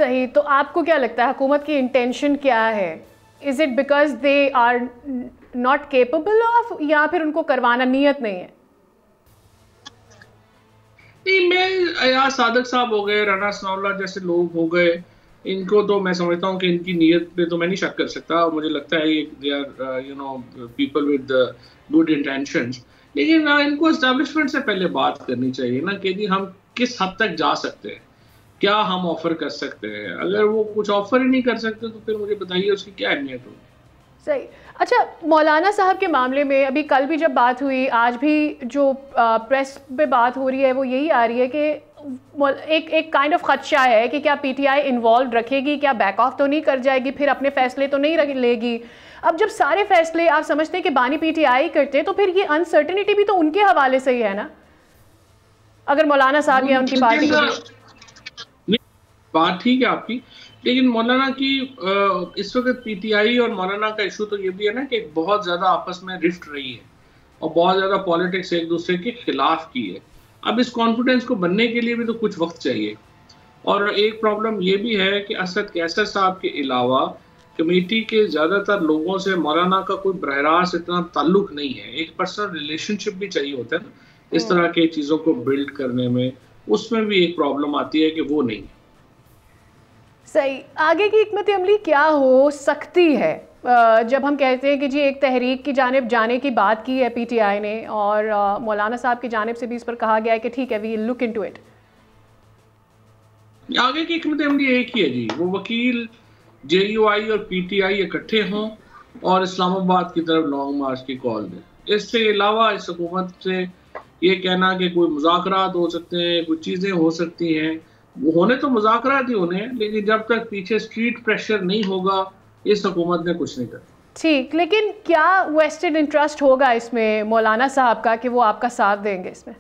सही, तो आपको क्या लगता है हुकूमत की इंटेंशन क्या है? Is it because they are not capable of, या फिर उनको करवाना नीयत नहीं है? नहीं, मैं यार सादक साहब हो गए, राना सनाउल्लाह जैसे लोग हो गए, इनको तो मैं समझता हूँ कि इनकी नीयत पे तो मैं नहीं शक कर सकता। मुझे लगता है ये they are people with good intentions. लेकिन इनको एस्टेब्लिशमेंट से पहले बात करनी चाहिए ना कि जी हम किस हद तक जा सकते हैं, क्या हम ऑफर कर सकते हैं। अगर वो कुछ ऑफर ही नहीं कर सकते तो फिर मुझे बताइए उसकी क्या अहमियत होगी। सही। अच्छा, मौलाना साहब के मामले में अभी कल भी जब बात हुई, आज भी जो प्रेस पे बात हो रही है वो यही आ रही है कि एक काइंड ऑफ खदशा है कि क्या पीटीआई इन्वॉल्व रखेगी, क्या बैक ऑफ तो नहीं कर जाएगी, फिर अपने फैसले तो नहीं लेगी। अब जब सारे फैसले आप समझते हैं कि बानी पीटीआई करते, तो फिर ये अनसर्टेनिटी भी तो उनके हवाले से ही है ना, अगर मौलाना साहब या उनकी पार्टी को। नहीं, बात ठीक है आपकी, लेकिन मौलाना की इस वक्त पीटीआई और मौलाना का इशू तो ये भी है ना कि बहुत ज्यादा आपस में रिफ्ट रही है और बहुत ज्यादा पॉलिटिक्स एक दूसरे के खिलाफ की है। अब इस कॉन्फिडेंस को बनने के लिए भी तो कुछ वक्त चाहिए। और एक प्रॉब्लम ये भी है कि असद कैसर साहब के अलावा कमेटी के ज्यादातर लोगों से मौलाना का कोई बरह रास्त इतना ताल्लुक नहीं है। एक पर्सनल रिलेशनशिप भी चाहिए होता है ना इस तरह के चीजों को बिल्ड करने में, उसमें भी एक प्रॉब्लम आती है कि वो नहीं है। सही। आगे की हिकमत अमली क्या हो सकती है जब हम कहते हैं कि जी एक तहरीक की जानिब जाने की बात की है पीटीआई ने, और मौलाना साहब की जानिब से भी इस पर कहा गया है कि ठीक है, वी लुक इनटू इट। आगे की हिकमत अमली एक ही है जी, वो वकील जेयूआई और पीटीआई इकट्ठे हों और इस्लामाबाद की तरफ लॉन्ग मार्च की कॉल दें। इससे अलावा इस हुकूमत से ये कहना कि कोई मुज़ाकरात हो सकते हैं, कुछ चीज़ें हो सकती हैं, वो होने तो मुज़ाकरात ही होने हैं, लेकिन जब तक पीछे स्ट्रीट प्रेशर नहीं होगा इस हुकूमत ने कुछ नहीं करना। ठीक, लेकिन क्या वेस्टेड इंटरेस्ट होगा इसमें मौलाना साहब का कि वो आपका साथ देंगे इसमें?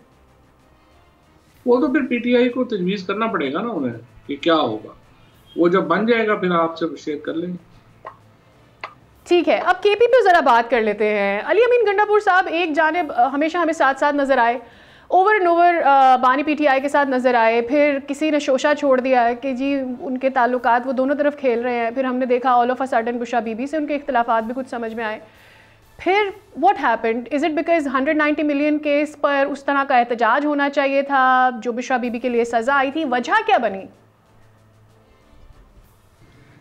वो तो फिर पीटीआई को तजवीज़ करना पड़ेगा ना उन्हें कि क्या होगा। वो जब बन जाएगा फिर आपसे शेयर कर लेंगे। ठीक है, अब केपी पे ज़रा बात कर लेते हैं। अली अमीन गंडापुर साहब एक जानिब हमेशा हमें साथ साथ नज़र आए, ओवर एंड ओवर बानी पीटीआई के साथ नज़र आए, फिर किसी ने शोशा छोड़ दिया है कि जी उनके ताल्लुकात वो दोनों तरफ खेल रहे हैं, फिर हमने देखा all of a sudden Bushra Bibi से उनके इख्तलाफात भी कुछ समझ में आए। फिर what happened? Is it because 190 million case पर उस तरह का एहतजाज होना चाहिए था जो बुशरा बीबी के लिए सज़ा आई थी? वजह क्या बनी?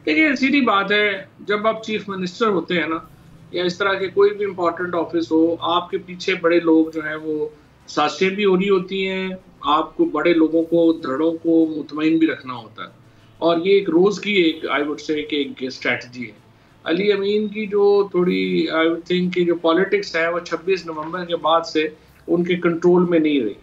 देखिए सीधी बात है, जब आप चीफ मिनिस्टर होते हैं ना या इस तरह के कोई भी इम्पोर्टेंट ऑफिस हो, आपके पीछे बड़े लोग जो हैं वो साजिशें भी हो रही होती हैं, आपको बड़े लोगों को धड़ों को मुतमईन भी रखना होता है। और ये एक रोज़ की एक आई वुड से कि एक स्ट्रैटेजी है। अली अमीन की जो थोड़ी आई वुड थिंक कि जो पॉलिटिक्स है वो 26 नवंबर के बाद से उनके कंट्रोल में नहीं रही,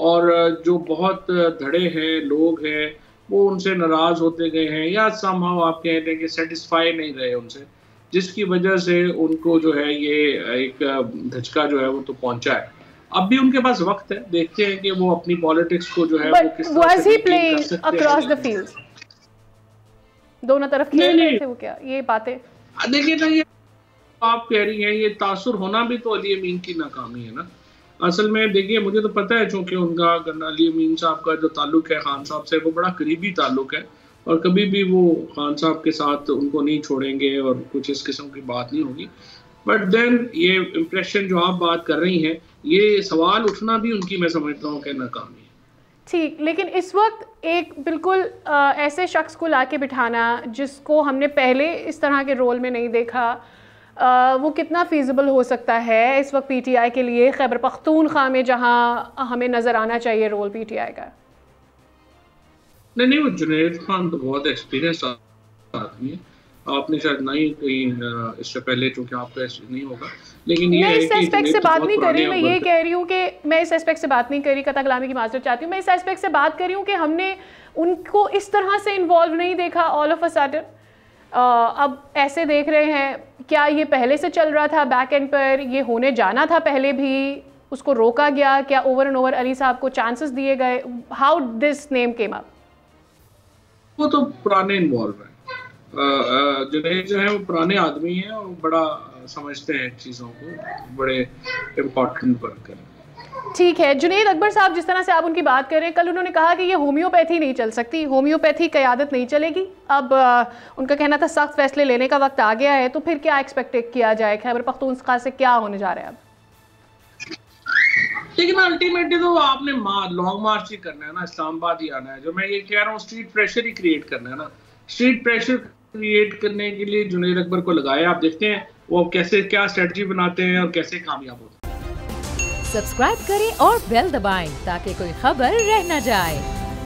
और जो बहुत धड़े हैं लोग हैं वो उनसे नाराज होते गए हैं या समहाउ आप कहते हैं कि सेटिस्फाई नहीं रहे उनसे, जिसकी वजह से उनको जो है ये एक धचका जो है वो तो पहुंचा है। अब भी उनके पास वक्त है, देखते हैं कि वो अपनी पॉलिटिक्स को जो है वो किस तरह से मेंटेन कर सकते अक्रॉस द हैं। फील्ड दोनों तरफ खेल रहे थे वो, क्या ये बातें? देखिए ना, ये आप कह रही हैं ये तासुर होना भी तो अली अमीन की नाकामी है ना। असल में देखिए मुझे तो पता है चूंकि उनका अली अमीन साहब का जो ताल्लुक है खान साहब से वो बड़ा करीबी ताल्लुक है, और कभी भी वो खान साहब के साथ उनको नहीं छोड़ेंगे और कुछ इस किस्म की बात नहीं होगी। बट देन ये इम्प्रेशन जो आप बात कर रही हैं, ये सवाल उठना भी उनकी मैं समझता हूँ कि नाकामी है। ठीक, लेकिन इस वक्त एक बिल्कुल ऐसे शख्स को लाके बिठाना जिसको हमने पहले इस तरह के रोल में नहीं देखा, वो कितना फीजिबल हो सकता है इस वक्त पीटीआई के लिए, खैबर पख्तूनख्वा में जहां हमें नज़र आना चाहिए रोल पीटीआई का? नहीं, वो जुनैद खान तो बहुत एक्सपीरियंस आदमी है। आपने शायद नहीं कहीं इससे पहले, चूंकि आपका नहीं होगा, लेकिन ये है इस कि एस्पेक्ट से बात नहीं कर रही, मैं ये वर्कर। कह रही हूँ कि मैं इस एस्पेक्ट से बात नहीं कर रही, कथा कलामी की माजरत चाहती हूँ, मैं इस एस्पेक्ट से बात कर रही हूँ कि हमने उनको इस तरह से इन्वॉल्व नहीं देखा ऑल ऑफ अ सडन। अब ऐसे देख रहे हैं, क्या ये पहले से चल रहा था बैक एंड पर, ये होने जाना था पहले भी, उसको रोका गया क्या? ओवर एंड ओवर अली साहब को चांसेस दिए गए? How this name came up? वो तो पुराने इन्वॉल्व हैं। जुनैद जो है वो पुराने आदमी हैं और बड़ा समझते हैं चीज़ों को, बड़े इम्पोर्टेंट वर्कर हैं। ठीक है, जुनैद अकबर साहब, जिस तरह से आप उनकी बात कर रहे हैं, कल उन्होंने कहा कि ये होम्योपैथी नहीं चल सकती, होम्योपैथी क़यादत नहीं चलेगी। अब उनका कहना था सख्त फैसले लेने का वक्त आ गया है, तो फिर क्या एक्सपेक्ट किया जाए? खैबर पख्तूनख्वा से क्या होने जा रहा है अब? लेकिन अल्टीमेटली तो आपने लॉन्ग मार्च ही करना है ना, इस्लामाबाद ही आना है। जो मैं ये कह रहा हूँ, स्ट्रीट प्रेशर ही क्रिएट करना है ना। स्ट्रीट प्रेशर क्रिएट करने के लिए जुनैद अकबर को लगाया, आप देखते हैं वो कैसे क्या स्ट्रेटजी बनाते हैं और कैसे कामयाब होते हैं। सब्सक्राइब करें और बेल दबाएं ताकि कोई खबर रह न जाए।